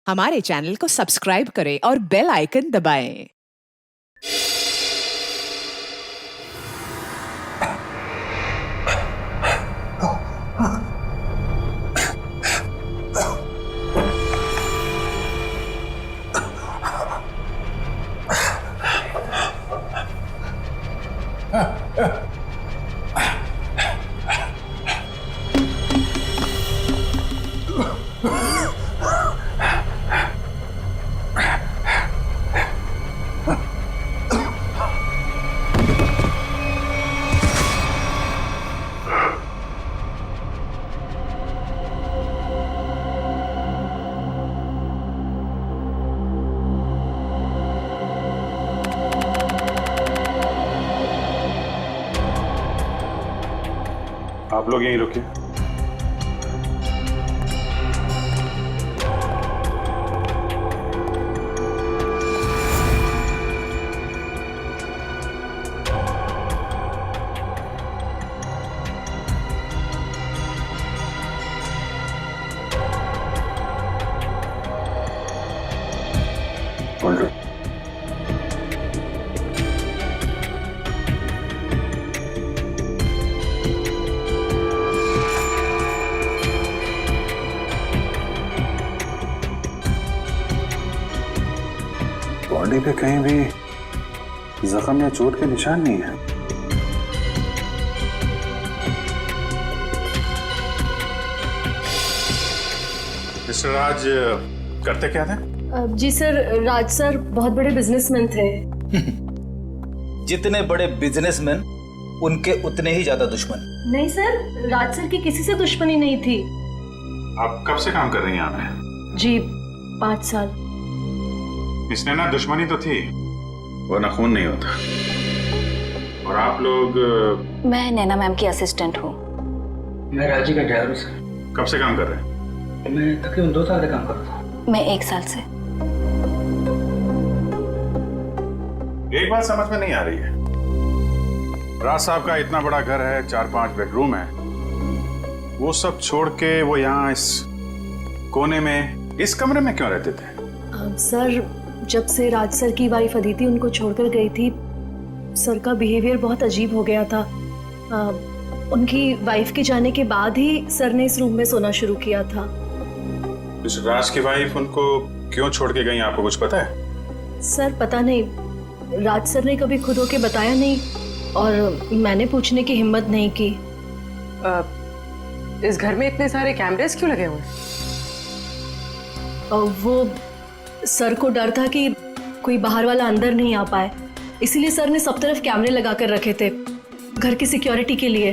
हमारे चैनल को सब्सक्राइब करें और बेल आइकन दबाएं। आप लोग यहीं रुकिए। बॉडी पे कहीं भी जख्म या चोट के निशान नहीं है। मिस्टर राज करते क्या थे? जी सर, राज सर बहुत बड़े बिजनेसमैन थे। जितने बड़े बिजनेसमैन उनके उतने ही ज्यादा दुश्मन। नहीं सर, राज सर की किसी से दुश्मनी नहीं थी। आप कब से काम कर रही हैं यहाँ पे? जी 5 साल। इसने ना दुश्मनी तो थी, वरना खून नहीं होता। और आप लोग? मैं नैना मैम की असिस्टेंट हूँ। मैं राजी का ड्राइवर हूँ सर। कब से काम कर रहे हैं? मैं तकरीबन 2 साल से काम कर रहा था। मैं 1 साल से। एक बात समझ में नहीं आ रही है। राज साहब का इतना बड़ा घर है, 4-5 बेडरूम है, वो सब छोड़ के वो यहाँ इस कोने में इस कमरे में क्यों रहते थे? सर, जब से राज सर की वाइफ अदिति उनको छोड़कर गई थी, सर का बिहेवियर बहुत अजीब हो गया था। उनकी वाइफ के जाने के बाद ही सर ने इस रूम में सोना शुरू किया था। इस राज की वाइफ उनको क्यों छोड़ के गई, आपको कुछ पता है? सर पता नहीं, राज सर ने कभी खुद होके बताया नहीं और मैंने पूछने की हिम्मत नहीं की। इस घर में इतने सारे कैमरेस क्यों लगे हुए हैं? वो सर को डर था कि कोई बाहर वाला अंदर नहीं आ पाए, इसीलिए सर ने सब तरफ कैमरे लगा कर रखे थे, घर की सिक्योरिटी के लिए।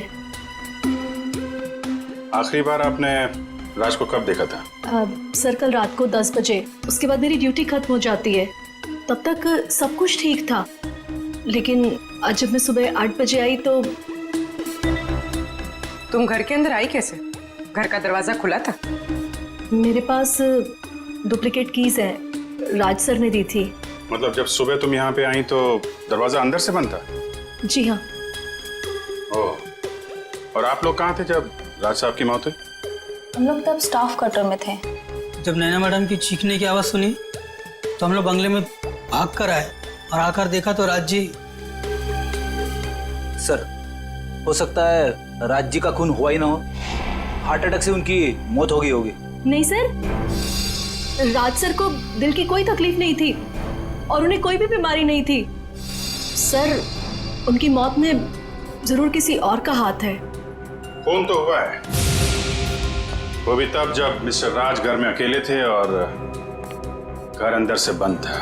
आखिरी बार आपने राज को कब देखा था? सर कल रात को 10 बजे। उसके बाद मेरी ड्यूटी खत्म हो जाती है, तब तक सब कुछ ठीक था। लेकिन आज जब मैं सुबह 8 बजे आई तो... तुम घर के अंदर आई कैसे? घर का दरवाजा खुला था? मेरे पास डुप्लीकेट कीज हैं, राज सर ने दी थी। मतलब जब सुबह तुम यहाँ पे आई तो दरवाजा अंदर से बंद था? जी हाँ। ओह, और आप लोग कहाँ थे जब राज साहब की मौत हुई? हम लोग तब स्टाफ क्वार्टर में थे। जब नैना मैडम की चीखने की आवाज़ सुनी तो हम लोग बंगले में भाग कर आए और आकर देखा तो राज जी। सर, हो सकता है राज जी का खून हुआ ही ना हो, हार्ट अटैक से उनकी मौत हो गई होगी। नहीं सर, राज सर को दिल की कोई तकलीफ नहीं थी और उन्हें कोई भी बीमारी नहीं थी। सर, उनकी मौत में जरूर किसी और का हाथ है। खून तो हुआ है, वो भी तब जब मिस्टर राज घर में अकेले थे और घर अंदर से बंद था।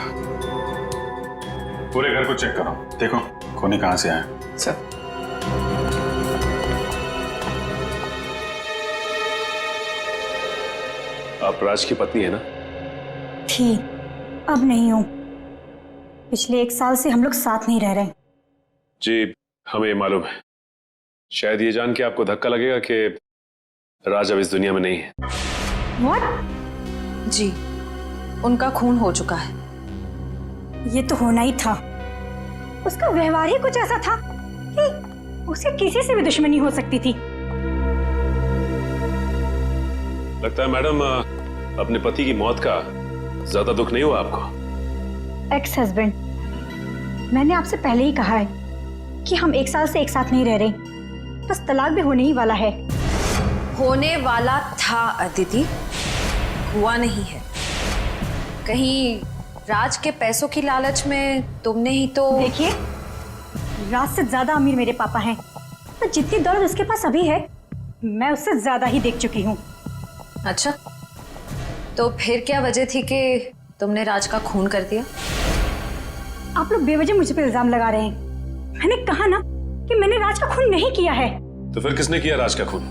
पूरे घर को चेक करो, देखो खून कहां से आया। सर, आप राज की पत्नी है ना? थी, अब नहीं हूं। पिछले 1 साल से हम लोग साथ नहीं रह रहे। जी हमें ये मालूम है। शायद ये जान के आपको धक्का लगेगा कि राज अब इस दुनिया में नहीं है। What? जी, उनका खून हो चुका है। ये तो होना ही था। उसका व्यवहार ही कुछ ऐसा था कि उसे किसी से भी दुश्मनी हो सकती थी। लगता है मैडम अपने पति की मौत का ज्यादा दुख नहीं हुआ आपको? एक्स हस्बैंड, मैंने आपसे पहले ही कहा है कि हम 1 साल से एक साथ नहीं रह रहे, बस तलाक भी होने ही वाला है। होने वाला था अदिति, हुआ नहीं है। कहीं राज के पैसों की लालच में तुमने ही तो। देखिए, राज से ज्यादा अमीर मेरे पापा हैं, तो जितनी दौलत उसके पास अभी है मैं उससे ज्यादा ही देख चुकी हूँ। अच्छा, तो फिर क्या वजह थी कि तुमने राज का खून कर दिया? आप लोग बेवजह मुझ पे इल्जाम लगा रहे हैं। मैंने कहा ना कि मैंने राज का खून नहीं किया है। तो फिर किसने किया राज का खून?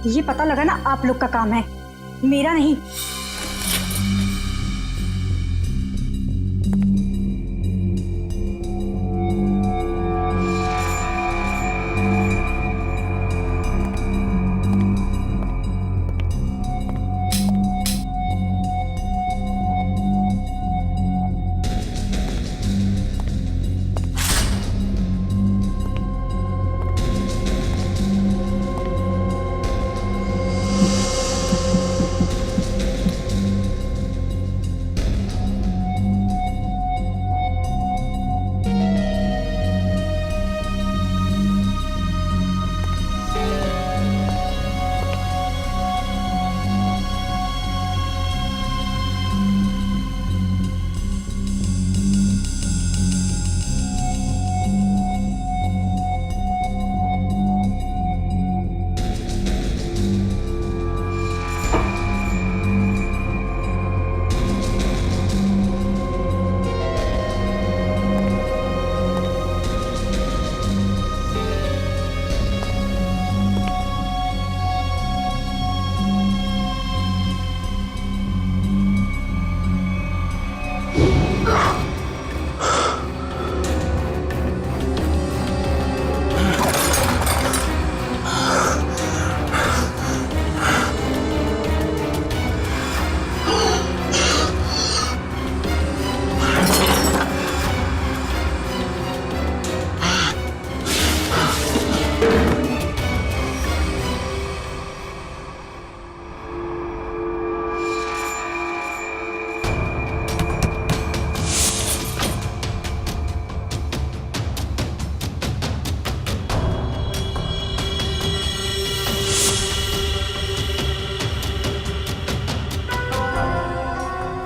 ये पता लगाना आप लोग का काम है, मेरा नहीं।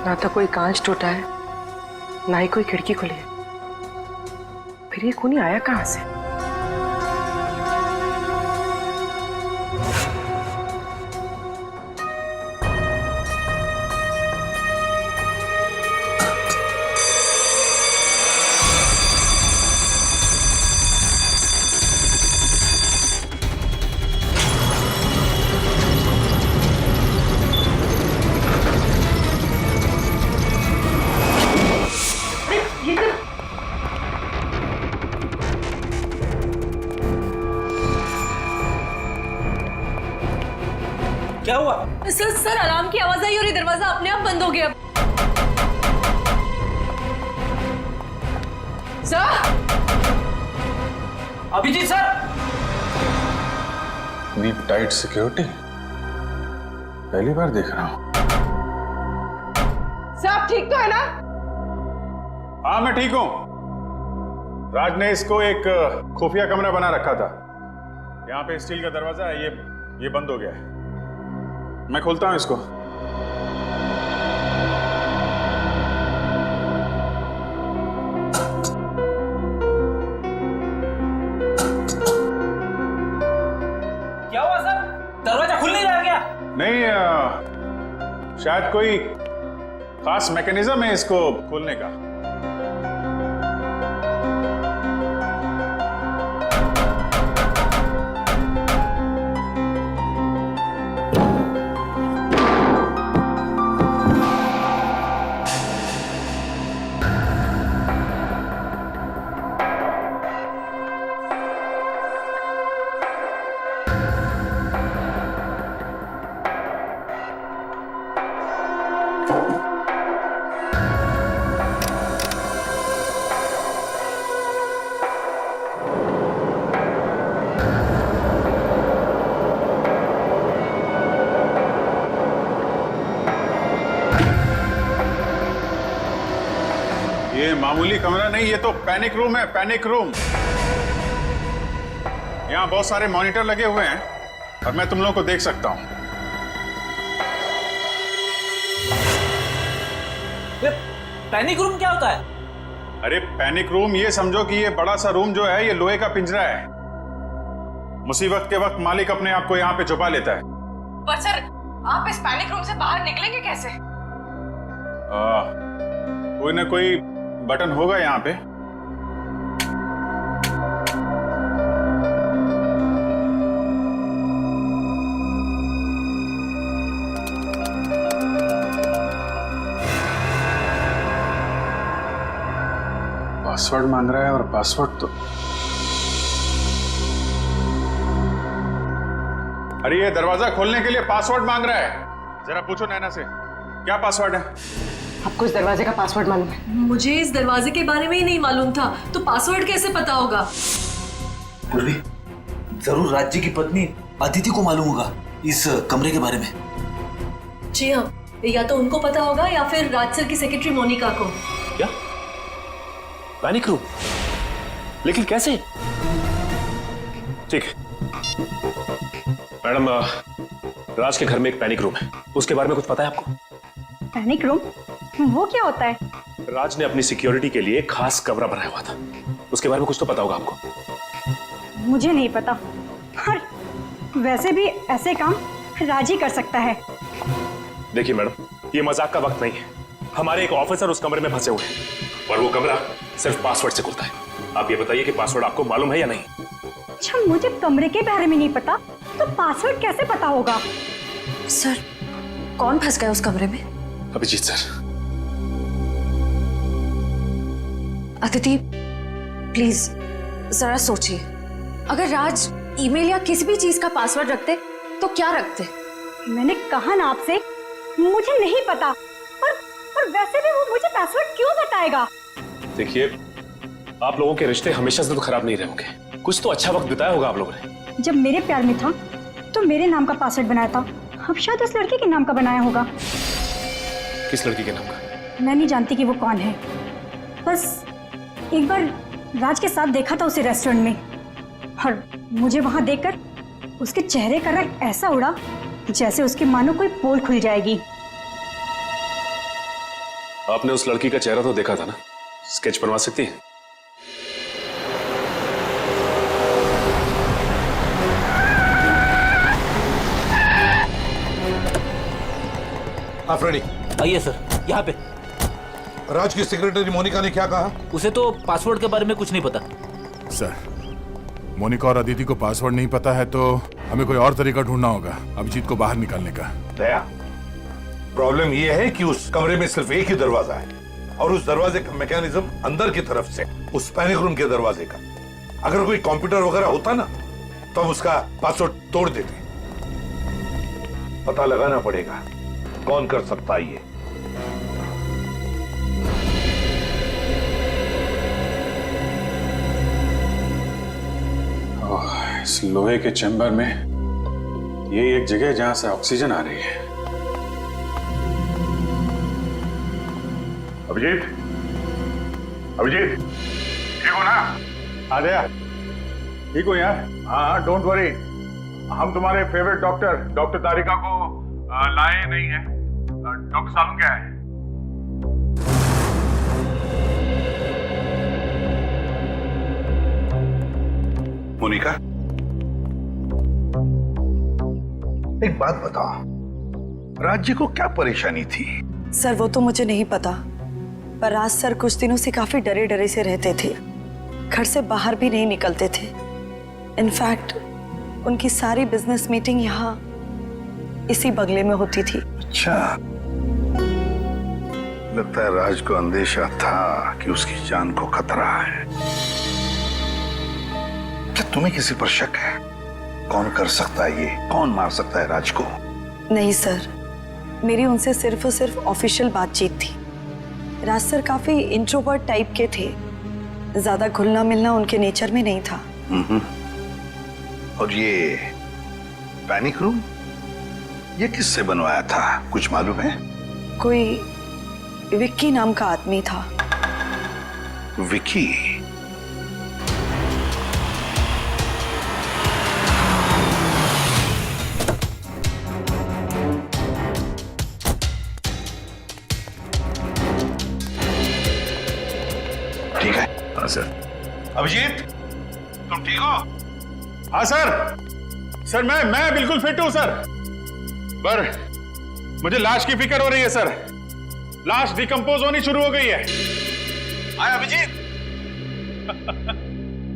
ना तो कोई कांच टूटा है, ना ही कोई खिड़की खुली है। फिर ये खूनी आया कहां से? क्या हुआ? सर अलार्म की आवाज आई और ये दरवाजा अपने आप बंद हो गया। सर! अभिजीत सर! इतनी टाइट सिक्योरिटी पहली बार देख रहा हूं। सब ठीक तो है ना? हाँ, मैं ठीक हूं। राज ने इसको एक खुफिया कमरा बना रखा था। यहाँ पे स्टील का दरवाजा है, ये बंद हो गया है। मैं खोलता हूं इसको। क्या हुआ सर? दरवाजा खुल नहीं रहा क्या? नहीं, शायद कोई खास मैकेनिज्म है इसको खोलने का। ये मामूली कमरा नहीं, ये तो पैनिक रूम है, पैनिक रूम। यहाँ बहुत सारे मॉनिटर लगे हुए हैं और मैं तुम लोगों को देख सकता हूँ। पैनिक रूम क्या होता है? अरे पैनिक रूम ये समझो कि ये बड़ा सा रूम जो है ये लोहे का पिंजरा है। मुसीबत के वक्त मालिक अपने आप को यहाँ पे छुपा लेता है। पर सर, आप इस पैनिक रूम से बाहर निकलेंगे कैसे? कोई ना कोई बटन होगा यहाँ पे। पासवर्ड मांग रहा है और पासवर्ड तो अरे ये दरवाजा खोलने के लिए पासवर्ड मांग रहा है। जरा पूछो नैना से क्या पासवर्ड है। आपको इस दरवाजे का पासवर्ड मालूम है? मुझे इस दरवाजे के बारे में ही नहीं मालूम था, तो पासवर्ड कैसे पता होगा? पूर्वी, जरूर राज्य की पत्नी अदिति को मालूम होगा इस कमरे के बारे में। जी हाँ, या तो उनको पता होगा या फिर राज सर की सेक्रेटरी मोनिका को। क्या? Panic room? लेकिन कैसे? ठीक है मैडम, राज के घर में एक पैनिक रूम है, उसके बारे में कुछ पता है आपको? Panic room? वो क्या होता है? राज ने अपनी सिक्योरिटी के लिए खास कमरा बनाया हुआ था, उसके बारे में कुछ तो पता होगा आपको। मुझे नहीं पता, और वैसे भी ऐसे काम राज ही कर सकता है। देखिए मैडम, ये मजाक का वक्त नहीं है। हमारे एक ऑफिसर उस कमरे में फंसे हुए हैं और वो कमरा सिर्फ पासवर्ड से खुलता है। आप ये बताइए कि पासवर्ड आपको मालूम है या नहीं? अच्छा, मुझे कमरे के बारे में नहीं पता, तो पासवर्ड कैसे पता होगा? सर, कौन फंस गया उस कमरे में? अभिजीत सर। अदिति, प्लीज जरा सोचिए, अगर राज ईमेल या किसी भी चीज का पासवर्ड रखते तो क्या रखते? मैंने कहा ना आपसे, मुझे नहीं पता, और वैसे भी वो मुझे पासवर्ड क्यों बताएगा? देखिए, आप लोगों के रिश्ते हमेशा से तो खराब नहीं रहे होंगे, कुछ तो अच्छा वक्त बिताया होगा आप लोगों ने। जब मेरे प्यार में था तो मेरे नाम का पासवर्ड बनाया था, अब शायद उस लड़के के नाम का बनाया होगा। किस लड़की के नाम का? मैं नहीं जानती कि वो कौन है, बस एक बार राज के साथ देखा था उसे रेस्टोरेंट में, और मुझे वहां देखकर उसके चेहरे का रंग ऐसा उड़ा जैसे उसकी मानो कोई पोल खुल जाएगी। आपने उस लड़की का चेहरा तो देखा था ना, स्केच बनवा सकती हैं? आप रेडी? आइए सर, यहाँ पे। राज की सेक्रेटरी मोनिका ने क्या कहा? उसे तो पासवर्ड के बारे में कुछ नहीं पता। सर, मोनिका और अदिति को पासवर्ड नहीं पता है तो हमें कोई और तरीका ढूंढना होगा अभिजीत को बाहर निकालने का। दया, प्रॉब्लम यह है कि उस कमरे में सिर्फ एक ही दरवाजा है और उस दरवाजे का मैकेनिज्म अंदर की तरफ से, उस पैनिक रूम के दरवाजे का। अगर कोई कंप्यूटर वगैरह होता ना तो हम उसका पासवर्ड तोड़ देते। पता लगाना पड़ेगा कौन कर सकता है ये। इस लोहे के चैम्बर में ये एक जगह जहां से ऑक्सीजन आ रही है। अभिजीत, अभिजीत, ठीक हो ना? आ गया? ठीक हो यार? हाँ, डोंट वरी, हम तुम्हारे फेवरेट डॉक्टर तारिका को लाए नहीं है। डॉक्टर सालू क्या है? मोनिका, एक बात बताओ, राज्य को क्या परेशानी थी? सर, वो तो मुझे नहीं पता, पर राज सर कुछ दिनों से काफी डरे डरे से रहते थे, घर से बाहर भी नहीं निकलते थे। इनफैक्ट उनकी सारी बिजनेस मीटिंग यहाँ इसी बंगले में होती थी। अच्छा, लगता है राज को अंदेशा था कि उसकी जान को खतरा है। क्या तुम्हें किसी पर शक है? कौन कर सकता है ये? कौन मार सकता है राज को? नहीं सर, मेरी उनसे सिर्फ और सिर्फ ऑफिशियल बातचीत थी। राज सर काफी इंट्रोवर्ट टाइप के थे, ज्यादा घुलना मिलना उनके नेचर में नहीं था। और ये पैनिक रूम ये किससे बनवाया था, कुछ मालूम है? कोई विक्की नाम का आदमी था। विकी। ठीक है। हाँ सर। अभिजीत, तुम ठीक हो? हाँ सर। सर मैं बिल्कुल फिट हूं सर, पर मुझे लाश की फिक्र हो रही है सर। लाश डिकम्पोज होनी शुरू हो गई है। आए अभिजीत।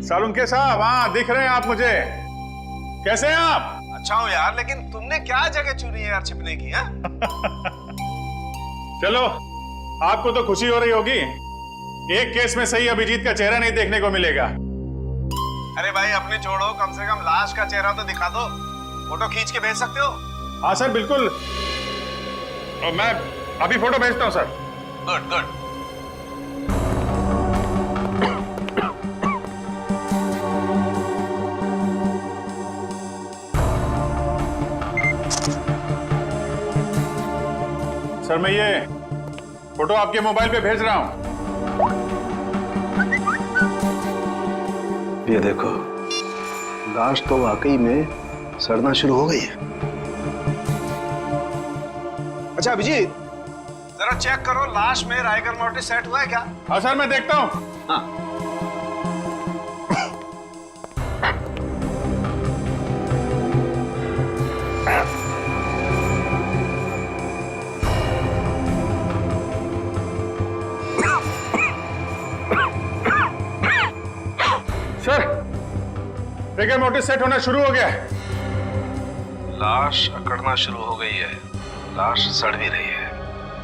सालुंके साहब, हाँ दिख रहे हैं आप मुझे। कैसे हैं आप? अच्छा हूँ यार, लेकिन तुमने क्या जगह चुनी है यार छिपने की? है चलो, आपको तो खुशी हो रही होगी, एक केस में सही अभिजीत का चेहरा नहीं देखने को मिलेगा। अरे भाई अपने छोड़ो, कम से कम लाश का चेहरा तो दिखा दो, फोटो खींच के भेज सकते हो? हाँ सर बिल्कुल, और मैं अभी फोटो भेजता हूँ सर। Good good. सर मैं ये फोटो आपके मोबाइल पे भेज रहा हूँ। ये देखो, लाश तो वाकई में सड़ना शुरू हो गई है। अच्छा अभिजीत, जरा चेक करो लाश में राइगर मोर्टिस सेट हुआ है क्या? हाँ सर मैं देखता हूँ। हाँ। सर राइगर मोर्टिस सेट होना शुरू हो गया है। लाश अकड़ना शुरू हो गई है, लाश सड़ भी रही है।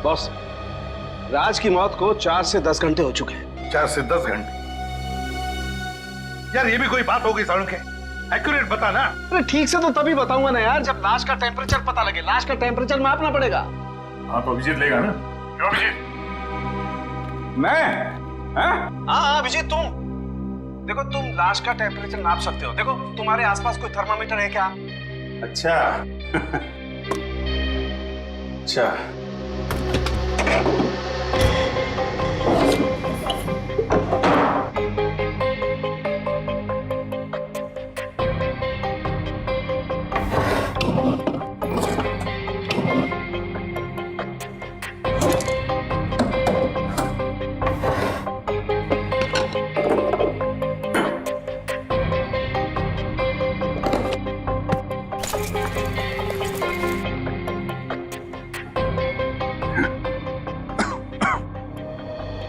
बॉस, राज की मौत को 4 से 10 घंटे हो चुके हैं। 4 से 10 घंटे? यार ये भी कोई बात हो गई सालुंके? एक्यूरेट बता ना। अरे ठीक से तो तभी बताऊंगा ना यार, जब लाश का टेम्परेचर पता लगे। लाश का टेम्परेचर मापना पड़ेगा। आप अभिजीत लेगा ना? क्यों अभिजीत? मैं? हाँ अभिजीत तुम देखो, तुम लाश का टेम्परेचर नाप सकते हो। देखो तुम्हारे आसपास कोई थर्मामीटर है क्या? अच्छा अच्छा।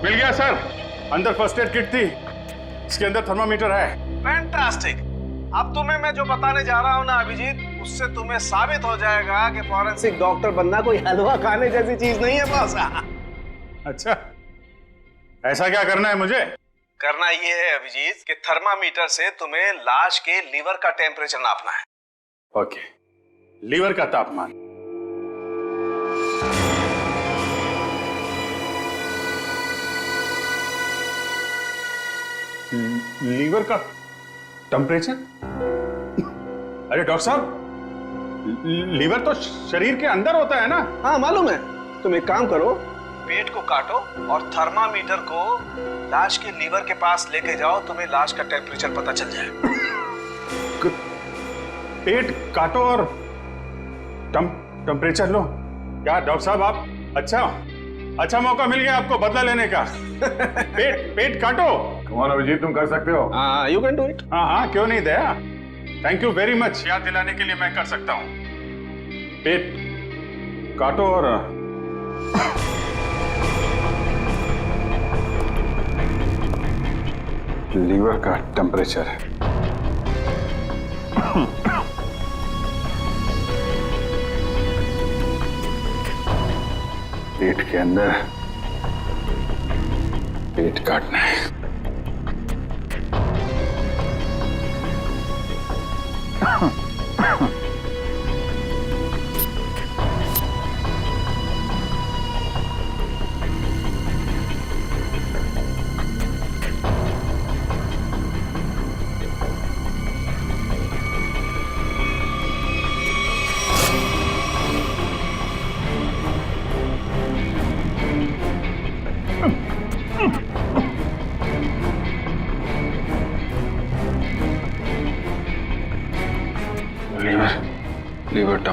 मिल गया सर, अंदर फर्स्ट एड किट थी, इसके अंदर थर्मामीटर है। फैंटास्टिक। अब तुम्हें मैं जो बताने जा रहा हूं ना अभिजीत, उससे तुम्हें साबित हो जाएगा कि फॉरेंसिक डॉक्टर बनना कोई हलवा खाने जैसी चीज नहीं है बॉस। अच्छा, ऐसा क्या करना है मुझे? करना ये है अभिजीत कि थर्मामीटर से तुम्हें लाश के लीवर का टेम्परेचर नापना है। ओके, लीवर का तापमान। लीवर का टेम्परेचर? अरे डॉक्टर साहब, लीवर तो शरीर के अंदर होता है ना? हाँ मालूम है। तुम एक काम करो, पेट को काटो और थर्मामीटर को लाश के लीवर के पास लेके जाओ, तुम्हें लाश का टेम्परेचर पता चल जाएगा। पेट काटो और टेम्परेचर लो? क्या डॉक्टर साहब आप अच्छा मौका मिल गया आपको बदला लेने का। पेट काटो। कमाल अभिजीत, तुम कर सकते हो। हाँ यू कैन डू इट। हाँ क्यों नहीं दया, थैंक यू वेरी मच। याद दिलाने के लिए मैं कर सकता हूँ। पेट काटो और लीवर का टेम्परेचर। पेट के अंदर पेट काटना है।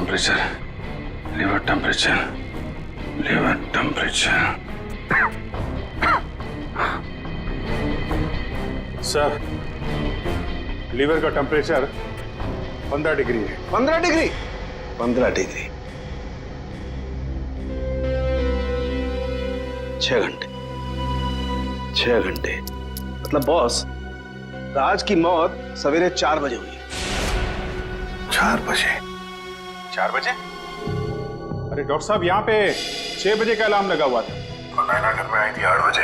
Temperature, liver temperature, liver temperature. Sir, liver का टेम्परेचर 15 डिग्री है। 15 डिग्री? 15 डिग्री। 6 घंटे। 6 घंटे मतलब बॉस, राज की मौत सवेरे 4 बजे हुई है। 4 बजे? 4 बजे? अरे डॉक्टर साहब, यहाँ पे 6 बजे का अलार्म लगा हुआ था। नैना घर में आई थी 8 बजे।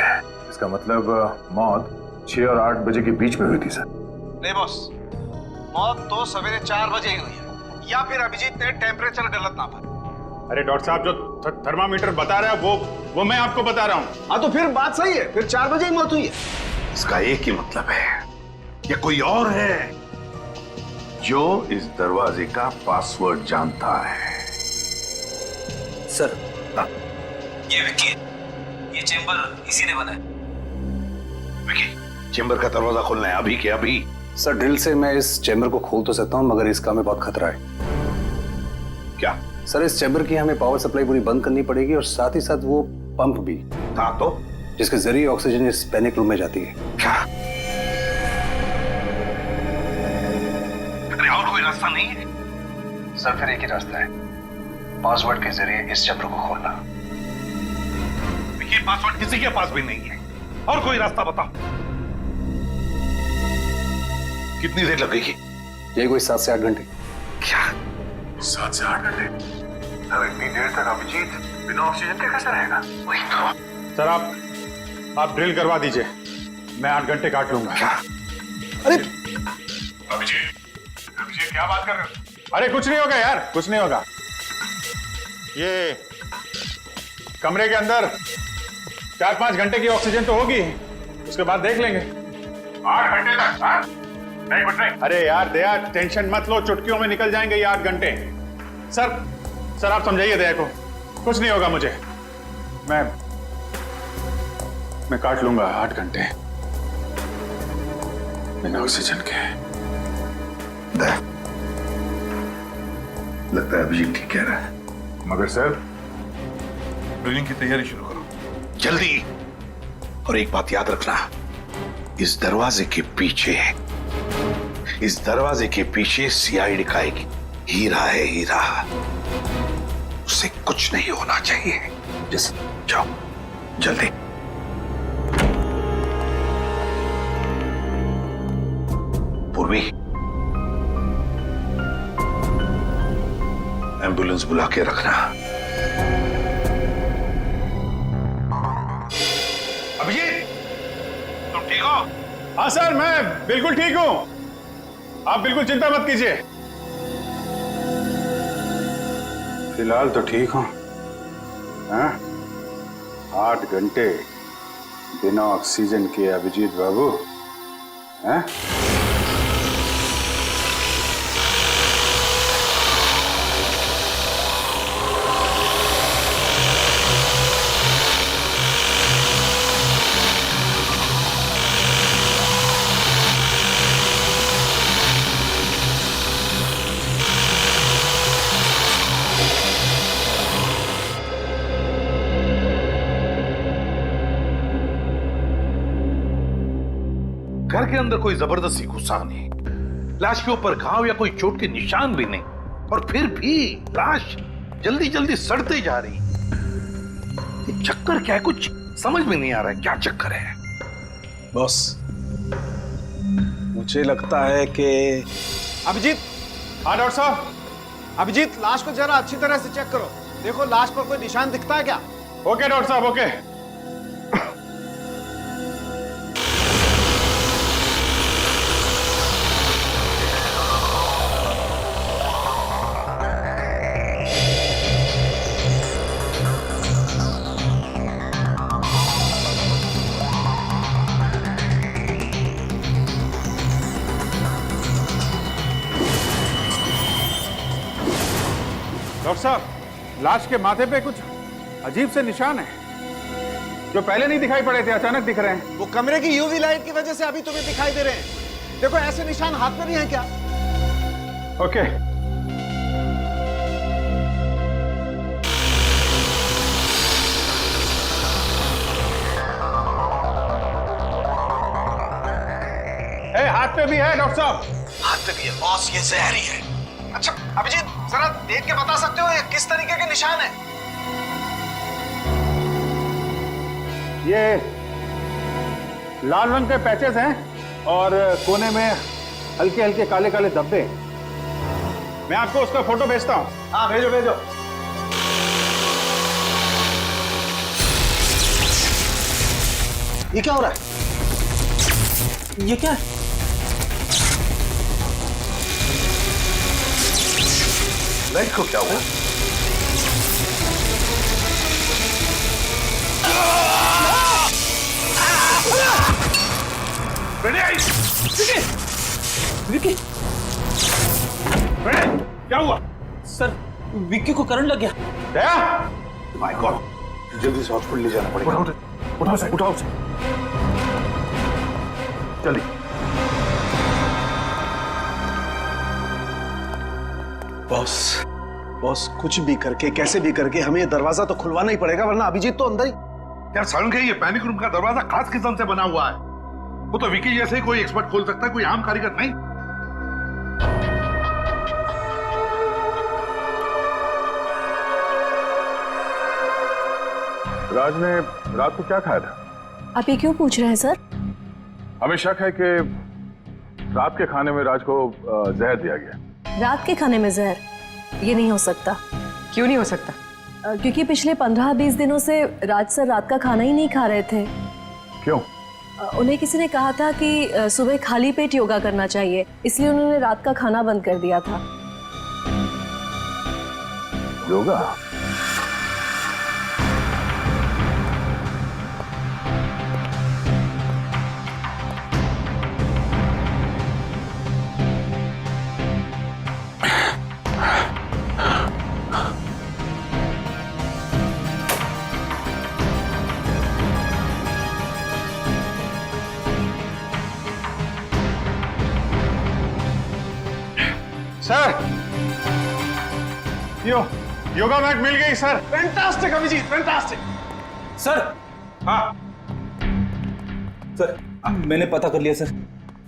इसका मतलब मौत 6 और 8 बजे के बीच में हुई थी सर। नहीं बॉस, मौत तो सवेरे 4 बजे ही हुई है, या फिर अभिजीत ने टेम्परेचर गलत नापा। अरे डॉक्टर साहब, जो थर्मामीटर बता रहा है वो मैं आपको बता रहा हूँ। हाँ तो फिर बात सही है, फिर 4 बजे ही मौत हुई है। इसका एक ही मतलब है, ये कोई और है जो इस दरवाजे का पासवर्ड जानता है। सर, ये विक्की है, ये चेंबर इसी ने बनाया। विक्की, चेंबर का दरवाजा खोलना है अभी के अभी। सर, ड्रिल से मैं इस चेंबर को खोल तो सकता हूँ, मगर इसका हमें बहुत खतरा है। क्या? सर, इस चेंबर की हमें पावर सप्लाई पूरी बंद करनी पड़ेगी, और साथ ही साथ वो पंप भी। हाँ तो? जिसके जरिए ऑक्सीजन इस पैनिक रूम में जाती है। क्या? अरे और कोई रास्ता नहीं है? सर, फिर एक ही रास्ता है, पासवर्ड के जरिए इस चेंबर को खोलना। ये पासवर्ड किसी के पास भी नहीं है, और कोई रास्ता बताओ। कितनी देर लगेगी? ये कोई 7 से 8 घंटे। क्या? 7 से 8 घंटे? अब इतनी देर तक अभिजीत बिना ऑक्सीजन के कैसे रहेगा? वही तो। सर, आप ड्रिल करवा दीजिए, मैं 8 घंटे काट लूंगा। क्या? अरे अभिजीत क्या बात कर रहे हो? अरे कुछ नहीं होगा यार, कुछ नहीं होगा। ये कमरे के अंदर 4-5 घंटे की ऑक्सीजन तो होगी, उसके बाद देख लेंगे। 8 घंटे तक? हाँ? नहीं, कुछ नहीं। अरे यार दया, टेंशन मत लो, चुटकियों में निकल जाएंगे ये 8 घंटे। सर आप समझाइए दया को, कुछ नहीं होगा मुझे। मैं काट लूंगा 8 घंटे बिना ऑक्सीजन के। दया, लगता है अभिजीत ठीक कह रहा है, मगर सर, ड्रिलिंग की तैयारी शुरू करो जल्दी। और एक बात याद रखना, इस दरवाजे के पीछे सीआईडी का एक हीरा है, हीरा। उसे कुछ नहीं होना चाहिए। जाओ जल्दी। पूर्वी, एम्बुलेंस बुला के रखना। अभिजीत, तुम ठीक हो? हाँ सर, मैं बिल्कुल ठीक हूं, आप बिल्कुल चिंता मत कीजिए। फिलहाल तो ठीक हूं। हाँ? 8 घंटे बिना ऑक्सीजन के अभिजीत बाबू। हाँ? घर के अंदर कोई जबरदस्ती घुसा नहीं, लाश के ऊपर घाव या कोई चोट के निशान भी नहीं, और फिर भी लाश जल्दी जल्दी सड़ते जा रही। ये चक्कर क्या है, कुछ समझ में नहीं आ रहा है, क्या चक्कर है? बॉस, मुझे लगता है कि अभिजीत। हाँ डॉक्टर साहब। अभिजीत, लाश को जरा अच्छी तरह से चेक करो, देखो लाश पर कोई निशान दिखता है क्या? ओके डॉक्टर साहब, ओके। डॉक्टर साहब, लाश के माथे पे कुछ अजीब से निशान है, जो पहले नहीं दिखाई पड़े थे, अचानक दिख रहे हैं। वो कमरे की यूवी लाइट की वजह से अभी तुम्हें दिखाई दे रहे हैं। देखो ऐसे निशान हाथ में भी हैं क्या? ओके। हाथ पे भी है डॉक्टर साहब। हाथ पे भी है बॉस, ये जहर ही है। अच्छा अभिजीत, जरा देख के बता सकते हो ये किस तरीके के निशान है? ये लाल रंग के पैचेस हैं और कोने में हल्के हल्के काले काले धब्बे। मैं आपको उसका फोटो भेजता हूँ। हाँ भेजो भेजो। ये क्या हो रहा है? ये क्या है? लाइट को क्या हुआ? विक्की, क्या हुआ? सर विक्की को करंट लग गया। दया, माय गॉड, जल्दी से हॉस्पिटल ले जाना पड़ेगा। उठाओ से, उठाओ से, जल्दी। बॉस बॉस, कुछ भी करके कैसे भी करके हमें ये दरवाजा तो खुलवाना ही पड़ेगा, वरना अभिजीत तो अंदर ही। यार सारुण के ये पैनिक रूम का दरवाजा खास किस्म से बना हुआ है। वो तो विकी जैसे ही कोई एक्सपर्ट खोल सकता है, कोई आम कारीगर नहीं। राज ने रात को क्या खाया था? आप ये क्यों पूछ रहे हैं सर? हमें शक है कि रात के खाने में राज को जहर दिया गया। रात के खाने में जहर? ये नहीं हो सकता। क्यों नहीं हो सकता? क्योंकि पिछले 15-20 दिनों से राज सर रात का खाना ही नहीं खा रहे थे। क्यों? उन्हें किसी ने कहा था कि सुबह खाली पेट योगा करना चाहिए, इसलिए उन्होंने रात का खाना बंद कर दिया था। योगा? सर, योगा मैट मिल गई sir. Fantastic Abhijit, fantastic. Sir, हाँ सर मैंने पता कर लिया सर।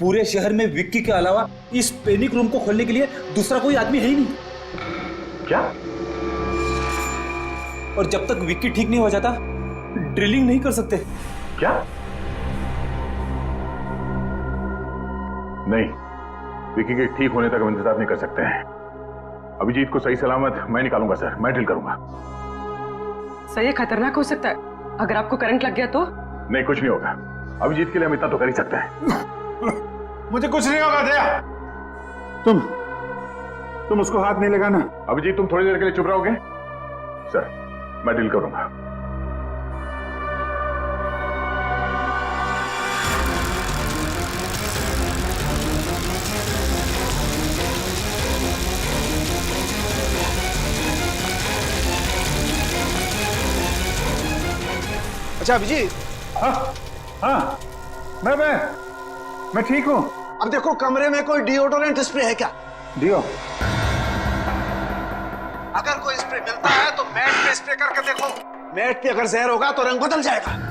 पूरे शहर में विक्की के अलावा इस पैनिक रूम को खोलने के लिए दूसरा कोई आदमी है ही नहीं। क्या? और जब तक विक्की ठीक नहीं हो जाता ड्रिलिंग नहीं कर सकते। क्या? नहीं, विक्की के ठीक होने तक हम इंतजार नहीं कर सकते हैं। अभिजीत को सही सलामत मैं निकालूंगा सर, मैं ड्रिल करूंगा। सर ये खतरनाक हो सकता है, अगर आपको करंट लग गया तो? नहीं, कुछ नहीं होगा। अभिजीत के लिए हम इतना तो कर ही सकते हैं। मुझे कुछ नहीं होगा दया। तुम उसको हाथ नहीं लगाना। अभिजीत तुम थोड़ी देर के लिए चुप रहोगे? सर मैं ड्रिल करूंगा। अच्छा अभिजीत। हाँ हाँ, मैं ठीक हूँ। अब देखो कमरे में कोई डिओडोरेंट स्प्रे है क्या? डिओ? अगर कोई स्प्रे मिलता है तो मैट पे स्प्रे करके देखो। मैट पे अगर जहर होगा तो रंग बदल जाएगा।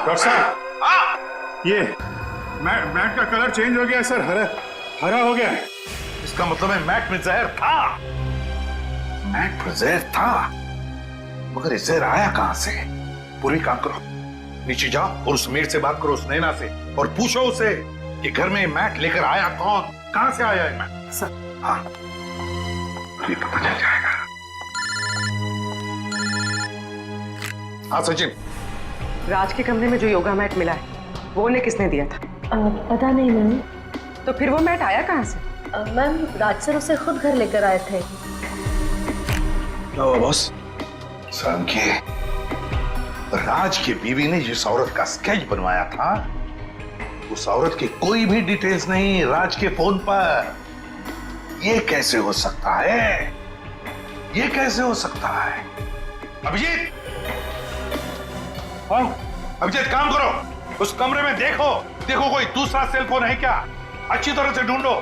डॉक्टर साहब, ये मैट का कलर चेंज हो गया है सर, हरा हो गया है। इसका मतलब है मैट में जहर था। मैट में जहर था, मगर ये जहर आया कहां से? पूरी काम करो, नीचे जाओ और उस मेड से बात करो, उस नैना से, और पूछो उसे कि घर में मैट लेकर आया कौन, कहां से आया है मैट? सर हाँ, ये पता चल जाएगा। हाँ सचिन, राज के कमरे में जो योगा मैट मिला है वो उन्हें किसने दिया था? पता नहीं मैम। तो फिर वो मैट आया कहाँ से? मैम राज सर उसे खुद घर लेकर आए थे। क्या हुआ बॉस? के राज की बीवी ने जिस औरत का स्केच बनवाया था, उस औरत की कोई भी डिटेल्स नहीं राज के फोन पर। ये कैसे हो सकता है? ये कैसे हो सकता है? अभिजीत, हाँ अभिजीत, काम करो, उस कमरे में देखो कोई दूसरा सेल फोन है क्या? अच्छी तरह से ढूंढो।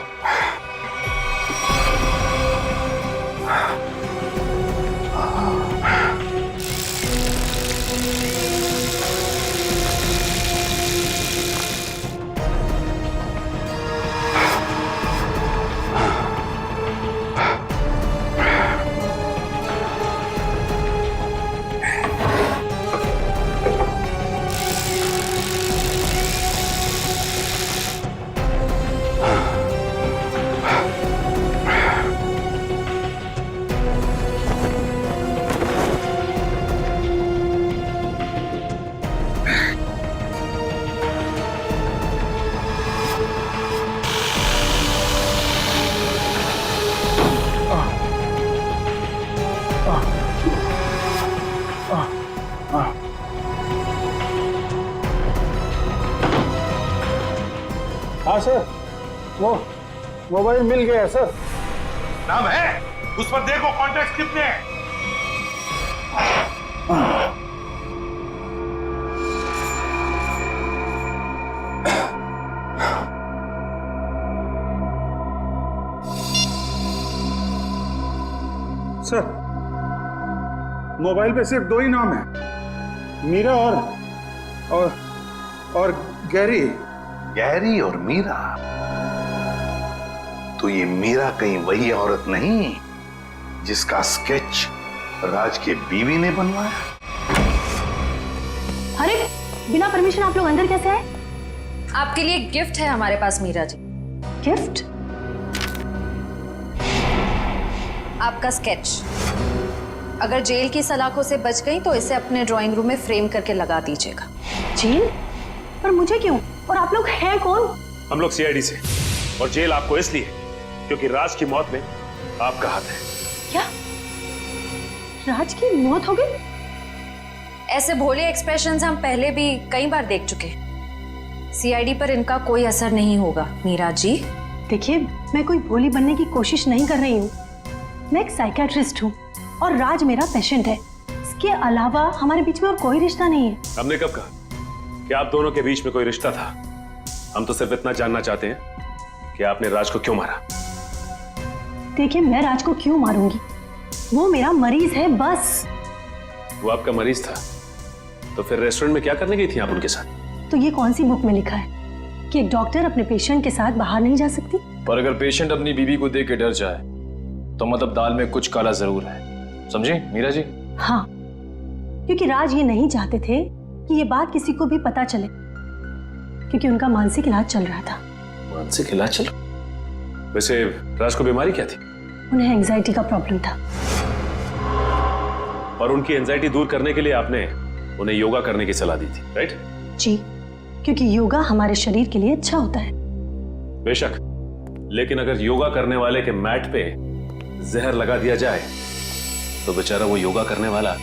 हाँ सर, वो मोबाइल मिल गया सर। नाम है उस पर, देखो कॉन्टैक्ट कितने हैं। सर, मोबाइल पे सिर्फ 2 ही नाम है, मीरा और गैरी। गैरी और मीरा? तो ये मीरा कहीं वही औरत नहीं जिसका स्केच राज के बीवी ने बनवाया? अरे बिना परमिशन आप लोग अंदर कैसे आए? आपके लिए गिफ्ट है हमारे पास मीरा जी। गिफ्ट? आपका स्केच। अगर जेल की सलाखों से बच गई तो इसे अपने ड्राइंग रूम में फ्रेम करके लगा दीजिएगा। जेल? पर मुझे क्यों? और आप लोग हैं कौन? हम लोग सीआईडी से, और जेल आपको इसलिए क्योंकि राज की मौत में आपका हाथ है। क्या? राज की मौत हो गई? ऐसे भोले एक्सप्रेशंस हम पहले भी कई बार देख चुके। सीआईडी पर इनका कोई असर नहीं होगा मीरा जी। देखिए, मैं कोई भोली बनने की कोशिश नहीं कर रही हूँ। मैं एक साइकियाट्रिस्ट हूँ और राज मेरा पेशेंट है। इसके अलावा हमारे बीच में और कोई रिश्ता नहीं है। हमने कब कहा कि आप दोनों के बीच में कोई रिश्ता था? हम तो सिर्फ इतना जानना चाहते हैं कि आपने राज को क्यों मारा। देखिए, मैं राज को क्यों मारूंगी? वो मेरा मरीज है, बस। वो आपका मरीज था तो फिर रेस्टोरेंट में क्या करने गई थी आप उनके साथ? तो ये कौन सी बुक में लिखा है कि एक डॉक्टर अपने पेशेंट के साथ बाहर नहीं जा सकती? पर अगर पेशेंट अपनी बीवी को देख के डर जाए तो मतलब दाल में कुछ काला जरूर है, समझे मीरा जी? हाँ, क्योंकि राज ये नहीं चाहते थे कि ये बात किसी को भी पता चले, क्योंकि उनका मानसिक इलाज चल रहा था। मानसिक इलाज चल? वैसे राज को बीमारी क्या थी? उन्हें एंजाइटी का प्रॉब्लम था। और उनकी एंजाइटी दूर करने के लिए आपने उन्हें योगा करने की सलाह दी थी, राइट? जी, क्योंकि योगा हमारे शरीर के लिए अच्छा होता है। बेशक, लेकिन अगर योगा करने वाले के मैट पे जहर लगा दिया जाए तो बेचारा वो योगा करने वाला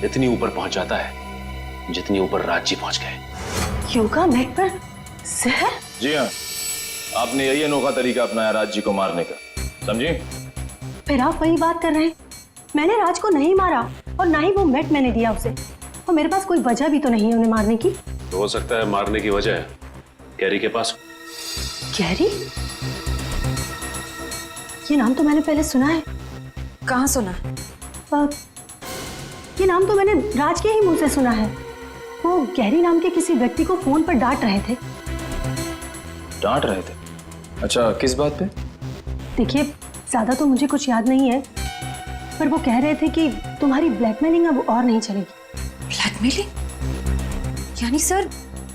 इतनी ऊपर पहुंच जाता है जितनी ऊपर राज जी पहुंच गए। योगा मैट पर जहर? जी हाँ, आपने यही अनोखा तरीका अपनाया राज जी को मारने का, समझे? फिर आप वही बात कर रहे हैं। मैंने राज को नहीं मारा और ना ही वो मैट मैंने दिया उसे, और मेरे पास कोई वजह भी तो नहीं है उन्हें मारने की। तो हो सकता है मारने की वजह गैरी के पास। गैरी? ये नाम तो मैंने पहले सुना है। कहाँ सुना? ये नाम तो मैंने राज के ही मुंह से सुना है। वो गैरी नाम के किसी व्यक्ति को फोन पर डांट रहे थे। डांट रहे थे? अच्छा, किस बात पे? देखिए, ज्यादा तो मुझे कुछ याद नहीं है, पर वो कह रहे थे कि तुम्हारी ब्लैकमेलिंग अब और नहीं चलेगी। ब्लैकमेलिंग? यानी सर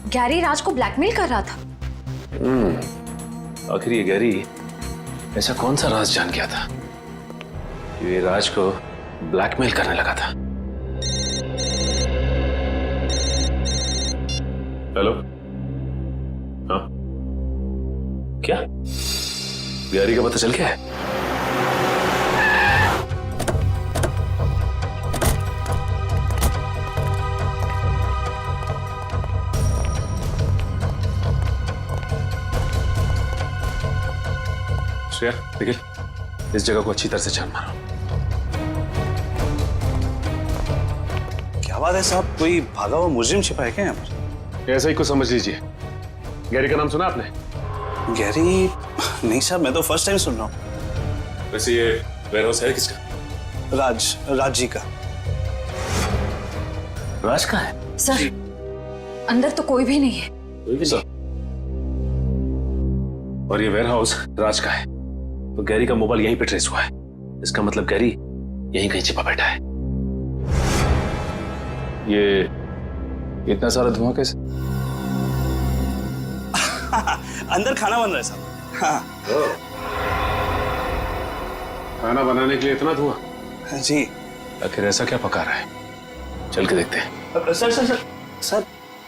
गैरी राज को ब्लैकमेल कर रहा था? आखिर ये गैरी ऐसा कौन सा राज जान गया था कि ये राज को ब्लैकमेल करने लगा था? हेलो? हाँ, क्या गैरी का पता चल गया है? श्रेया, निखिल, इस जगह को अच्छी तरह से छान मारो। क्या बात है साहब, कोई भागा हुआ मुजरिम छिपा है क्या यहाँ पर? ऐसा ही कुछ समझ लीजिए। गैरी का नाम सुना आपने? गैरी? नहीं साहब, मैं तो फर्स्ट टाइम सुन रहा हूँ। वैसे ये वेयरहाउस है किसका? राज जी का। राज का है? सर, अंदर तो कोई भी नहीं है। कोई भी नहीं। और ये वेयरहाउस राज का है, तो गैरी का मोबाइल यहीं पे ट्रेस हुआ है। इसका मतलब गैरी यहीं कहीं छिपा बैठा है। ये इतना सारा धुआं कैसे? अंदर खाना बन रहा है साहब। हाँ। खाना बनाने के लिए इतना धुआं? जी। आखिर ऐसा क्या पका रहा है? चल के देखते हैं। Sir sir sir sir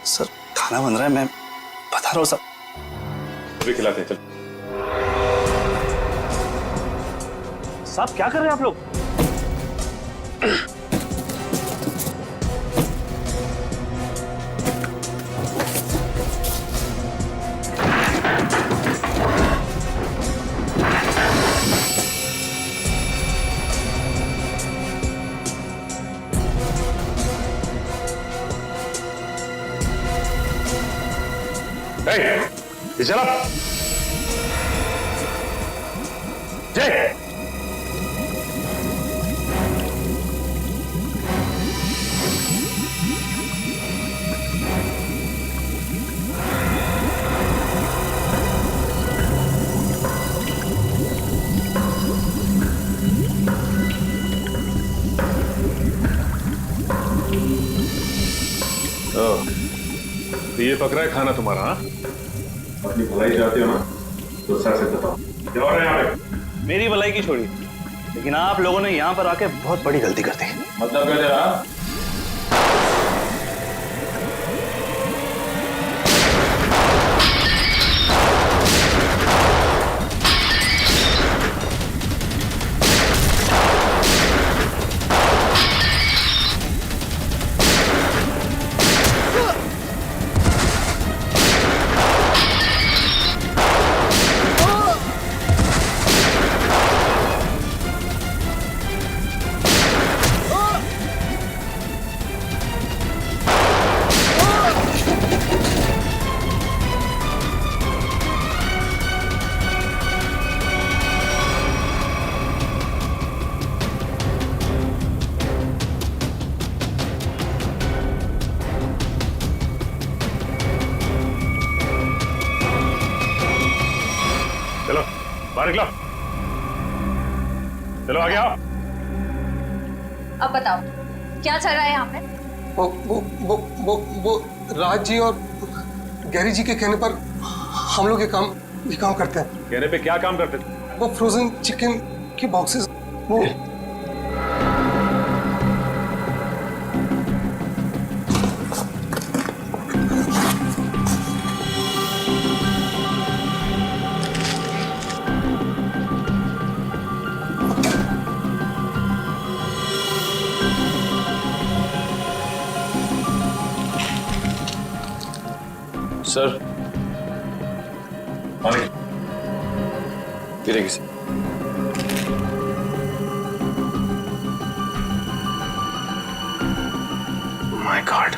sir खाना बन रहा है, मैं बता रहा हूँ साहब। अभी खिलाते हैं, चल। साहब क्या कर रहे हैं आप लोग? ये चला जय। तो ये पक रहा है खाना तुम्हारा? हाँ, अपनी भलाई चाहते हो ना तो सर से बताओ, क्या हो रहा है यहाँ पे? मेरी भलाई की छोड़ी, लेकिन आप लोगों ने यहाँ पर आके बहुत बड़ी गलती कर दी। मतलब क्या जरा? बाहर निकलो, चलो आगे आओ। अब बताओ क्या चल रहा है यहाँ पे? वो राज जी और गैरी जी के कहने पर हम लोग ये काम करते हैं। कहने पे क्या काम करते थे? वो फ्रोजन चिकन के बॉक्सेस वो सर पानी गिरेगी sir. My God,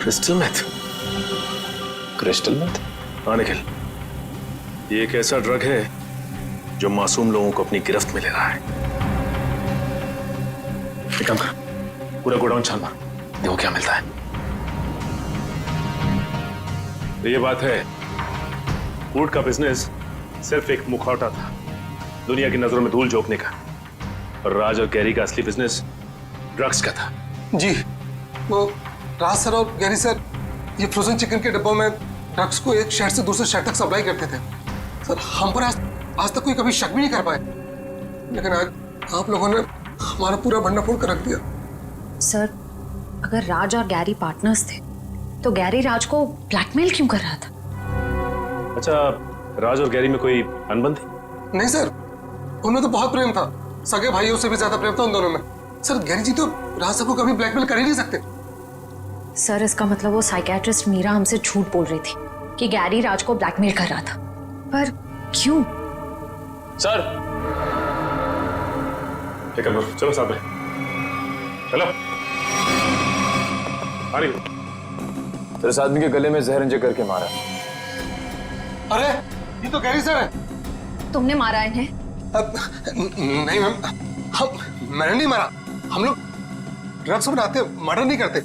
crystal meth. Crystal meth? हाँ निखिल, ये एक ऐसा ड्रग है जो मासूम लोगों को अपनी गिरफ्त में ले रहा है। एक काम कर, पूरा गोडाउन छान मार, देखो क्या मिलता है। तो ये बात है, फूड का बिजनेस सिर्फ एक मुखौटा था दुनिया की नजरों में धूल झोंकने का, और राज और गैरी का असली बिजनेस ड्रग्स का था। जी, वो राज सर और गैरी सर ये फ्रोजन चिकन के डब्बों में ड्रग्स को एक शहर से दूसरे शहर तक सप्लाई करते थे। सर हम पर आज तक कोई कभी शक भी नहीं कर पाए, लेकिन आज आप लोगों ने हमारा पूरा भंडाफोड़ कर रख दिया। सर, अगर राज और गैरी पार्टनर्स थे तो गैरी राज को ब्लैकमेल क्यों कर रहा था? अच्छा, राज और गैरी में कोई अनबन थी? नहीं सर, उनमें तो बहुत प्रेम था, सगे भाइयों से भी ज्यादा प्रेम था उन दोनों में। सर गैरी जी तो राज साहब को कभी ब्लैकमेल कर ही नहीं सकते। सर इसका मतलब वो साइकियाट्रिस्ट मीरा हमसे झूठ बोल रही थी कि गैरी राज को ब्लैकमेल कर रहा था, पर क्यों? सर चलो साहब, चलो। अरे तेरे इस आदमी के गले में जहर इंजेक्ट करके मारा। अरे ये तो गैरी सर है। तुमने मारा इन्हें? नहीं मैम, मैंने नहीं मारा। हम लोग ड्रग्स बनाते, मर्डर नहीं करते।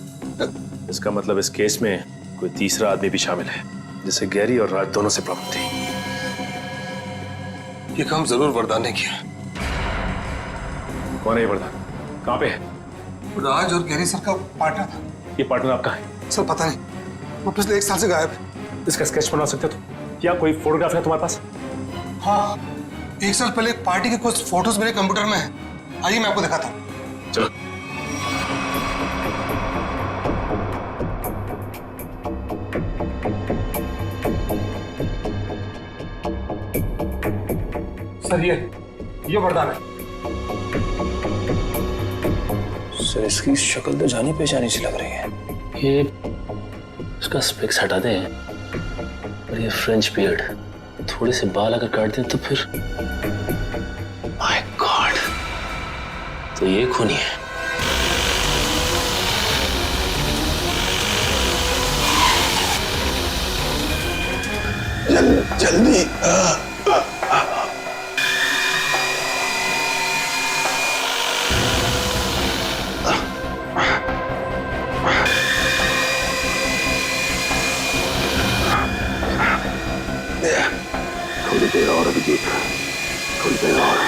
इसका मतलब इस केस में कोई तीसरा आदमी भी शामिल है जिसे गैरी और राज दोनों से प्रॉब्लम थी। ये काम जरूर वरदान ने किया। कौन है ये वरदान? कहाँ पे है? राज और गैरी सर का पार्टनर था। ये पार्टनर आपका है? सर पता नहीं, वो पिछले 1 साल से गायब है। इसका स्केच बना सकते हो तुम? या कोई फोटोग्राफ है तुम्हारे पास? हाँ, 1 साल पहले एक पार्टी के कुछ फोटोज मेरे कंप्यूटर में है। आइए मैं आपको दिखाता हूँ। चलो। सर ये वरदान है। सर इसकी शक्ल तो जानी पहचानी सी लग रही है। ये इसका स्पेक्स हटा दें और ये फ्रेंच बियर्ड, थोड़े से बाल अगर काट दें तो फिर माय गॉड, तो ये खूनी है। जल्दी थोड़ी देर और अभिजीत, थोड़ी देर और।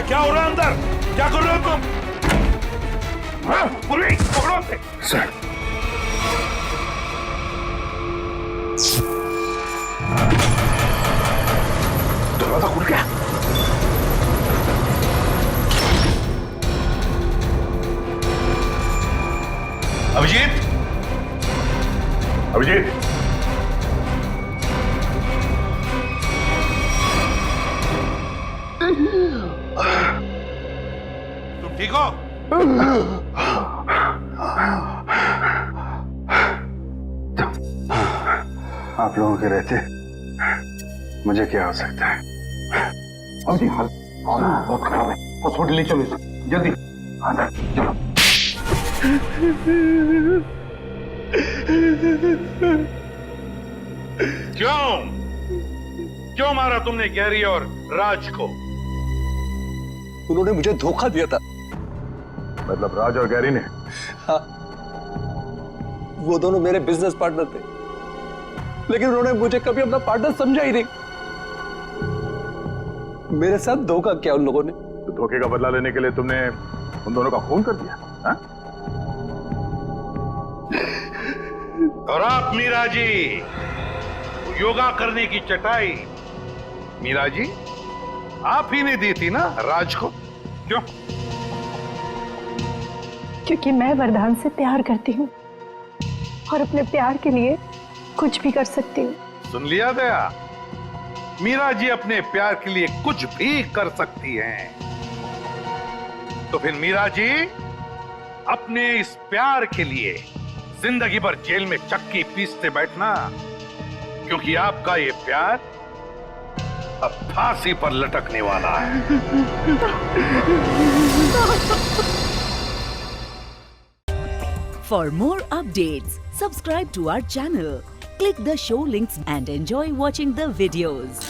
क्या हो रहा है अंदर? क्या कर रहे हो तुम? पुलिस पकड़ो उसे। सर दरवाजा खुल गया। अभिजीत, अभिजीत, तुम ठीक हो? आप लोगों के रहते मुझे क्या हो सकता है? अभिजीत हाल बहुत खराब है, हॉस्पिटल ले चलो इसे जल्दी। हाँ चलो। क्यों मारा तुमने गैरी और राज को? उन्होंने मुझे धोखा दिया था। मतलब राज और गैरी ने? हाँ, वो दोनों मेरे बिजनेस पार्टनर थे, लेकिन उन्होंने मुझे कभी अपना पार्टनर समझा ही नहीं। मेरे साथ धोखा किया उन लोगों ने। तो धोखे का बदला लेने के लिए तुमने उन दोनों का खून कर दिया? हा? और आप मीरा जी, योगा करने की चटाई मीरा जी आप ही ने दी थी ना राज को? क्यों? क्योंकि मैं वरदान से प्यार करती हूँ और अपने प्यार के लिए कुछ भी कर सकती हूँ। सुन लिया दया, मीरा जी अपने प्यार के लिए कुछ भी कर सकती हैं। तो फिर मीरा जी अपने इस प्यार के लिए जिंदगी भर जेल में चक्की पीसते बैठना, क्योंकि आपका ये प्यार अब फांसी पर लटकने वाला है। For more updates, subscribe to our channel, click the show links and enjoy watching the videos.